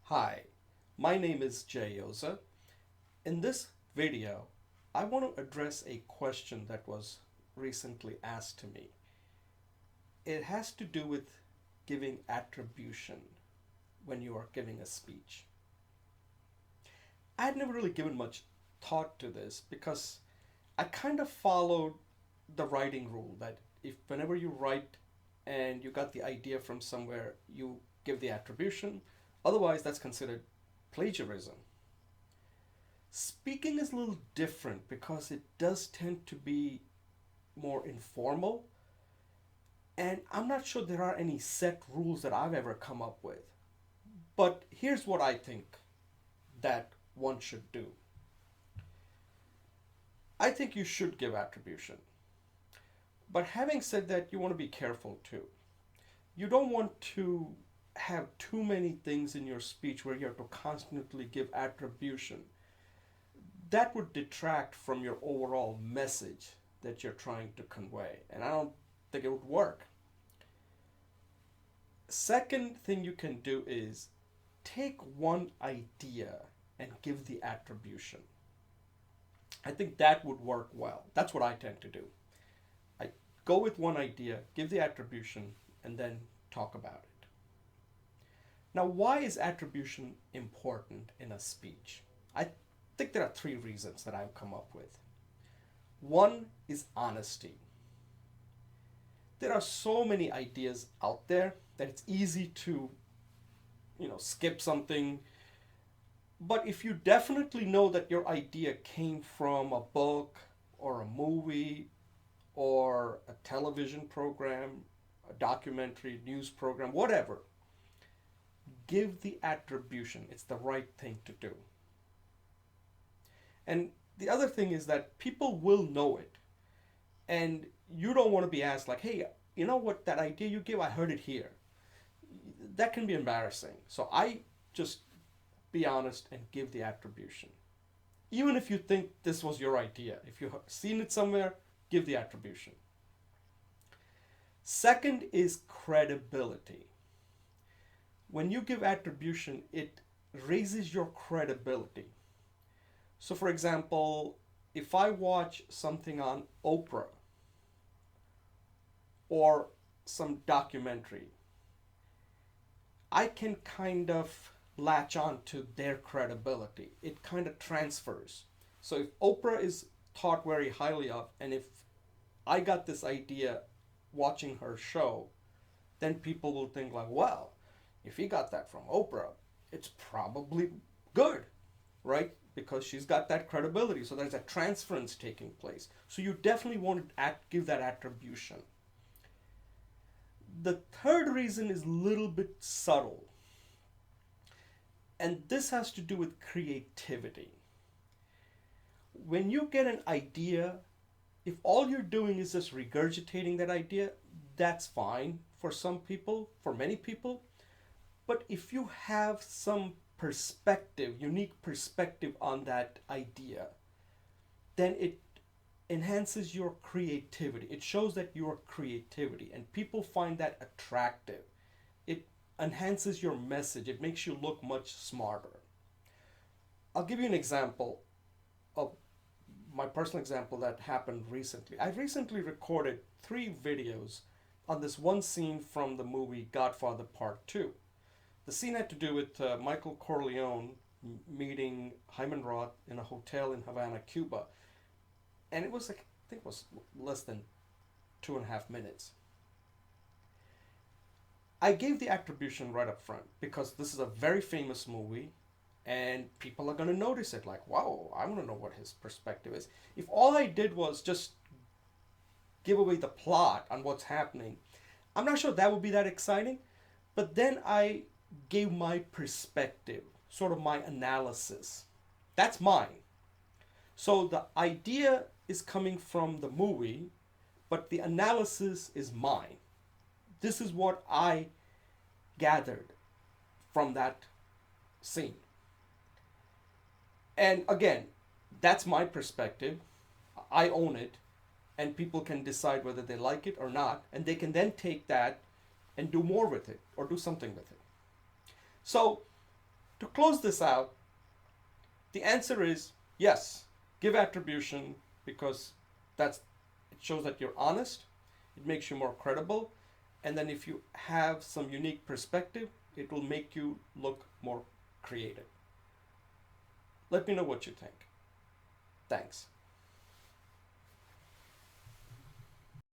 Hi, my name is Jay Oza. In this video, I want to address a question that was recently asked to me. It has to do with giving attribution when you are giving a speech. I had never really given much thought to this because I kind of followed the writing rule that if whenever you write and you got the idea from somewhere, you give the attribution. Otherwise, that's considered plagiarism. Speaking is a little different because it does tend to be more informal, and I'm not sure there are any set rules that I've ever come up with. But here's what I think that one should do. I think you should give attribution. But having said that, you want to be careful too. You don't want to have too many things in your speech where you have to constantly give attribution. That would detract from your overall message that you're trying to convey, and I don't think it would work. Second thing you can do is take one idea and give the attribution. I think that would work well. That's what I tend to do. I go with one idea, give the attribution, and then talk about it. Now, why is attribution important in a speech? I think there are three reasons that I've come up with. One is honesty. There are so many ideas out there that it's easy to, skip something. But if you definitely know that your idea came from a book or a movie or a television program, a documentary, news program, whatever, give the attribution. It's the right thing to do. And the other thing is that people will know it. And you don't want to be asked, like, hey, you know what, that idea you gave, I heard it here. That can be embarrassing. So I just be honest and give the attribution. Even if you think this was your idea, if you've seen it somewhere, give the attribution. Second is credibility. When you give attribution, it raises your credibility. So, for example, if I watch something on Oprah or some documentary, I can kind of latch on to their credibility. It kind of transfers. So, if Oprah is thought very highly of, and if I got this idea watching her show, then people will think, like, well, if he got that from Oprah, it's probably good, right? Because she's got that credibility. So there's a transference taking place. So you definitely want to give that attribution. The third reason is a little bit subtle. And this has to do with creativity. When you get an idea, if all you're doing is just regurgitating that idea, that's fine for some people, for many people. But if you have some perspective, unique perspective on that idea, then it enhances your creativity. It shows that your creativity, and people find that attractive. It enhances your message. It makes you look much smarter. I'll give you an example of my personal example that happened recently. I recently recorded 3 videos on this one scene from the movie Godfather Part 2. The scene had to do with Michael Corleone meeting Hyman Roth in a hotel in Havana, Cuba. And it was, like, I think it was less than 2.5 minutes. I gave the attribution right up front because this is a very famous movie and people are going to notice it. Like, wow, I want to know what his perspective is. If all I did was just give away the plot on what's happening, I'm not sure that would be that exciting. But then I gave my perspective, sort of my analysis. That's mine. So the idea is coming from the movie, but the analysis is mine. This is what I gathered from that scene. And again, that's my perspective. I own it, and people can decide whether they like it or not, and they can then take that and do more with it or do something with it. So To close this out, the answer is yes, give attribution because it shows that you're honest, it makes you more credible, and then if you have some unique perspective, it will make you look more creative. Let me know what you think. Thanks.